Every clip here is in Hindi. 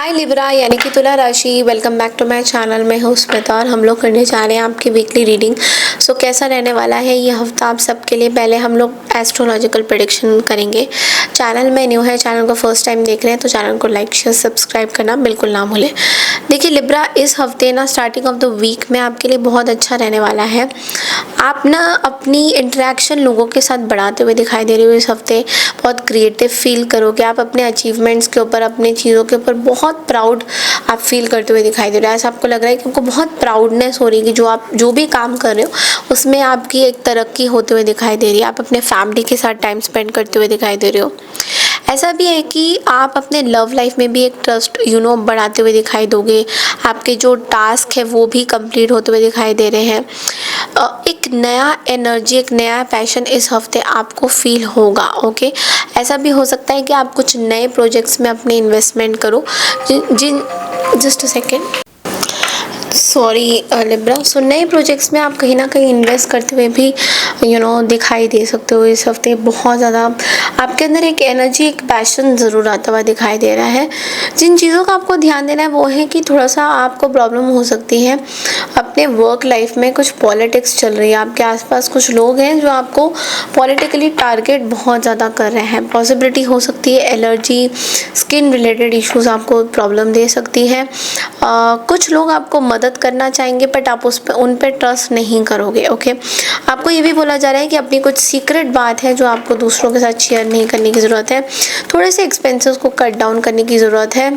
हाय लिब्रा यानी कि तुला राशि, welcome back to my channel. मैं हूँ स्मिता और हम लोग करने जा रहे हैं आपकी वीकली रीडिंग। सो कैसा रहने वाला है ये हफ्ता आप सबके लिए। पहले हम लोग एस्ट्रोलॉजिकल प्रेडिक्शन करेंगे। चैनल में न्यू है, चैनल को फर्स्ट टाइम देख रहे हैं तो चैनल को लाइक शेयर सब्सक्राइब करना बिल्कुल ना भूलें। देखिए लिब्रा, इस हफ्ते ना स्टार्टिंग ऑफ द वीक में आपके लिए बहुत अच्छा रहने वाला है। आप ना अपनी इंटरेक्शन लोगों के साथ बढ़ाते हुए दिखाई दे रहे हो। इस हफ्ते बहुत क्रिएटिव फील करोगे आप, अपने अचीवमेंट्स के ऊपर, अपनी चीज़ों के ऊपर बहुत प्राउड आप फील करते हुए दिखाई दे रहे हो। ऐसा आपको लग रहा है कि आपको बहुत प्राउडनेस हो रही है कि जो आप जो भी काम कर रहे हो उसमें आपकी एक तरक्की होते हुए दिखाई दे रही है। आप अपने फैमिली के साथ टाइम स्पेंड करते हुए दिखाई दे रहे हो। ऐसा भी है कि आप अपने लव लाइफ में भी एक ट्रस्ट बढ़ाते हुए दिखाई दोगे। आपके जो टास्क है वो भी कंप्लीट होते हुए दिखाई दे रहे हैं। एक नया एनर्जी, एक नया पैशन इस हफ्ते आपको फील होगा। ओके, ऐसा भी हो सकता है कि आप कुछ नए प्रोजेक्ट्स में अपने इन्वेस्टमेंट करो। जिन just a second, sorry Libra. So नए प्रोजेक्ट्स में आप कहीं ना कहीं इन्वेस्ट करते हुए भी दिखाई दे सकते हो। इस हफ्ते बहुत ज़्यादा आपके अंदर एक एनर्जी, एक पैशन ज़रूर आता हुआ दिखाई दे रहा है। जिन चीज़ों का आपको ध्यान देना है वो है कि थोड़ा सा आपको प्रॉब्लम हो सकती है अपने वर्क लाइफ में। कुछ पॉलिटिक्स चल रही है, आपके आसपास कुछ लोग हैं जो आपको पॉलिटिकली टारगेट बहुत ज़्यादा कर रहे हैं। पॉसिबिलिटी हो सकती है एलर्जी, स्किन रिलेटेड इश्यूज आपको प्रॉब्लम दे सकती है। कुछ लोग आपको मदद करना चाहेंगे बट आप उन पर ट्रस्ट नहीं करोगे। ओके, आपको ये भी बोला जा रहा है कि अपनी कुछ सीक्रेट बात है जो आपको दूसरों के साथ शेयर नहीं करने की ज़रूरत है। थोड़े से एक्सपेंसेस को कट डाउन करने की ज़रूरत है।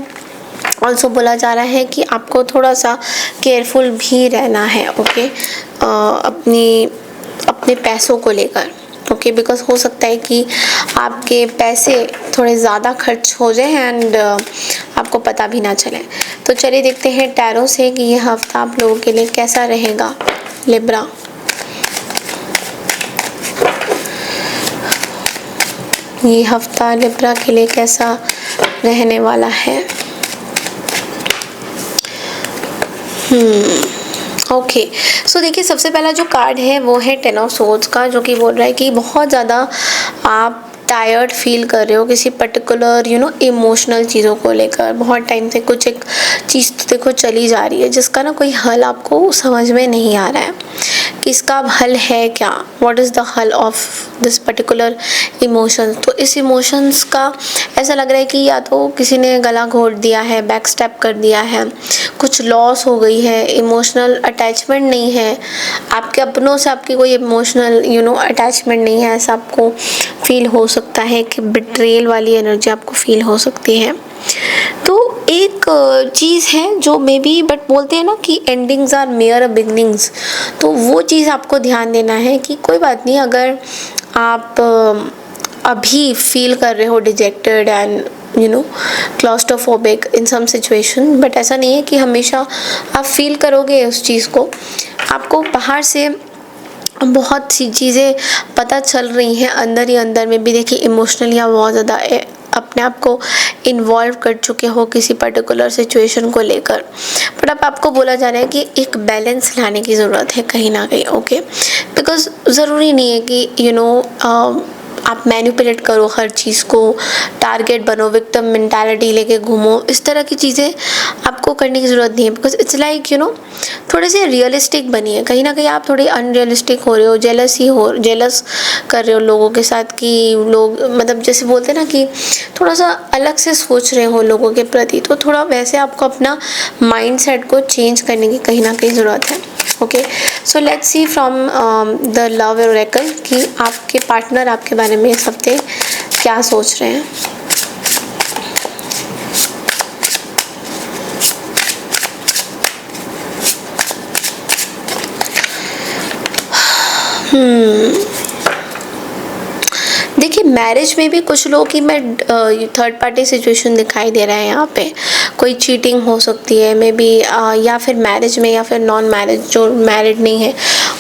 ऑल्सो बोला जा रहा है कि आपको थोड़ा सा केयरफुल भी रहना है। ओके, अपने पैसों को लेकर। ओके, बिकॉज हो सकता है कि आपके पैसे थोड़े ज़्यादा खर्च हो जाए एंड आपको पता भी ना चले। तो चलिए देखते हैं टैरो से कि यह हफ्ता आप लोगों के लिए कैसा रहेगा लिब्रा। ये हफ्ता लिब्रा के लिए कैसा रहने वाला है। ओके, सो देखिए सबसे पहला जो कार्ड है वो है 10 ऑफ सोर्ड्स का, जो कि बोल रहा है कि बहुत ज़्यादा आप टायर्ड फील कर रहे हो किसी पर्टिकुलर इमोशनल चीज़ों को लेकर। बहुत टाइम से कुछ एक चीज़ तो देखो चली जा रही है जिसका ना कोई हल आपको समझ में नहीं आ रहा है कि इसका अब हल है क्या। व्हाट इज़ द हल ऑफ दिस पर्टिकुलर इमोशन। तो इस इमोशंस का ऐसा लग रहा है कि या तो किसी ने गला घोट दिया है, बैक स्टेप कर दिया है, कुछ लॉस हो गई है, इमोशनल अटैचमेंट नहीं है, आपके अपनों से आपकी कोई इमोशनल अटैचमेंट नहीं है। ऐसा आपको फील हो सकता है कि बिट्रेयल वाली एनर्जी आपको फील हो सकती है। तो एक चीज़ है जो मे बी, बट बोलते हैं ना कि एंडिंग्स आर मेयर बिगनिंग्स। तो वो चीज़ आपको ध्यान देना है कि कोई बात नहीं, अगर आप अभी फील कर रहे हो dejected and claustrophobic in some situation, but ऐसा नहीं है कि हमेशा आप फील करोगे उस चीज़ को। आपको बाहर से बहुत सी चीज़ें पता चल रही हैं, अंदर ही अंदर में भी देखिए इमोशनली आप बहुत ज़्यादा अपने आप को इन्वॉल्व कर चुके हो किसी पर्टिकुलर सिचुएशन को लेकर। बट अब आपको बोला जा रहा है कि एक बैलेंस लाने की ज़रूरत है कहीं ना कहीं। ओके, बिकॉज ज़रूरी नहीं है कि आप मैनिपुलेट करो हर चीज़ को, टारगेट बनो, विक्टिम मेंटालिटी लेके घूमो। इस तरह की चीज़ें आपको करने की ज़रूरत नहीं है। बिकॉज इट्स लाइक थोड़े से रियलिस्टिक बनिए। कहीं ना कहीं आप थोड़ी अनरियलिस्टिक हो रहे हो, जेलस कर रहे हो लोगों के साथ कि लोग मतलब जैसे बोलते हैं ना कि थोड़ा सा अलग से सोच रहे हो लोगों के प्रति। तो थोड़ा वैसे आपको अपना माइंड सेट को चेंज करने की कहीं ना कहीं ज़रूरत है। Okay, so let's see from the love Oracle कि आपके पार्टनर आपके बारे में इस हफ्ते क्या सोच रहे हैं। देखिए मैरिज में भी कुछ लोगों की मैं थर्ड पार्टी सिचुएशन दिखाई दे रहा है यहाँ पे। कोई चीटिंग हो सकती है मे बी, या फिर मैरिज में, या फिर नॉन मैरिज जो मैरिड नहीं है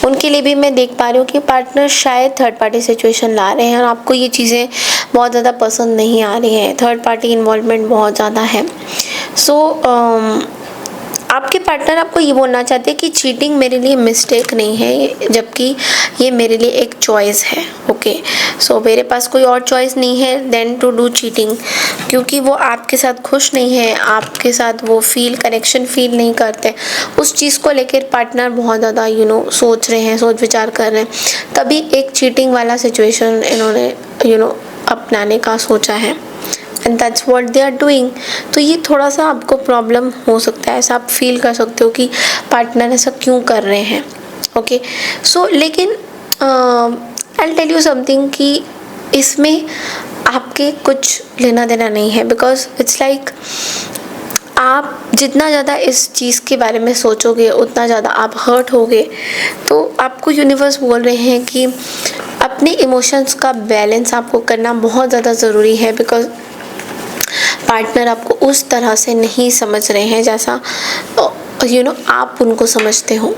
उनके लिए भी मैं देख पा रही हूँ कि पार्टनर शायद थर्ड पार्टी सिचुएशन ला रहे हैं और आपको ये चीज़ें बहुत ज़्यादा पसंद नहीं आ रही हैं। थर्ड पार्टी इन्वॉल्वमेंट बहुत ज़्यादा है। सो आपके पार्टनर आपको ये बोलना चाहते हैं कि चीटिंग मेरे लिए मिस्टेक नहीं है, जबकि ये मेरे लिए एक चॉइस है। ओके, सो मेरे पास कोई और चॉइस नहीं है देन टू डू चीटिंग, क्योंकि वो आपके साथ खुश नहीं है, आपके साथ वो कनेक्शन फील नहीं करते। उस चीज़ को लेकर पार्टनर बहुत ज़्यादा सोच रहे हैं, सोच विचार कर रहे हैं, तभी एक चीटिंग वाला सिचुएशन इन्होंने अपनाने का सोचा है, and that's what they are doing. तो ये थोड़ा सा आपको प्रॉब्लम हो सकता है, ऐसा आप फील कर सकते हो कि पार्टनर ऐसा क्यों कर रहे हैं। ओके, सो लेकिन आई टेल यू समथिंग कि इसमें आपके कुछ लेना देना नहीं है, बिकॉज इट्स लाइक आप जितना ज़्यादा इस चीज़ के बारे में सोचोगे उतना ज़्यादा आप हर्ट होगे। तो आपको यूनिवर्स बोल रहे हैं कि अपने इमोशंस का बैलेंस आपको करना बहुत ज़्यादा ज़रूरी है, बिकॉज पार्टनर आपको उस तरह से नहीं समझ रहे हैं जैसा आप उनको समझते हो।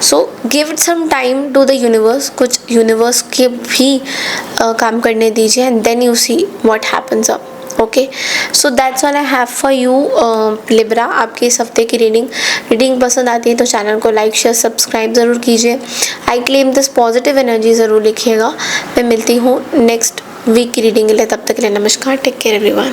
So give it some time to the universe, कुछ यूनिवर्स के भी काम करने दीजिए, and then you see what happens up. Okay, so that's all I have for you Libra. आपके इस हफ्ते की रीडिंग पसंद आती है तो चैनल को लाइक शेयर सब्सक्राइब ज़रूर कीजिए। I claim this positive energy ज़रूर लिखिएगा। मैं मिलती हूँ नेक्स्ट वीक की रीडिंग के लिए, तब तक के लिए नमस्कार, टेक केयर एवरीवन।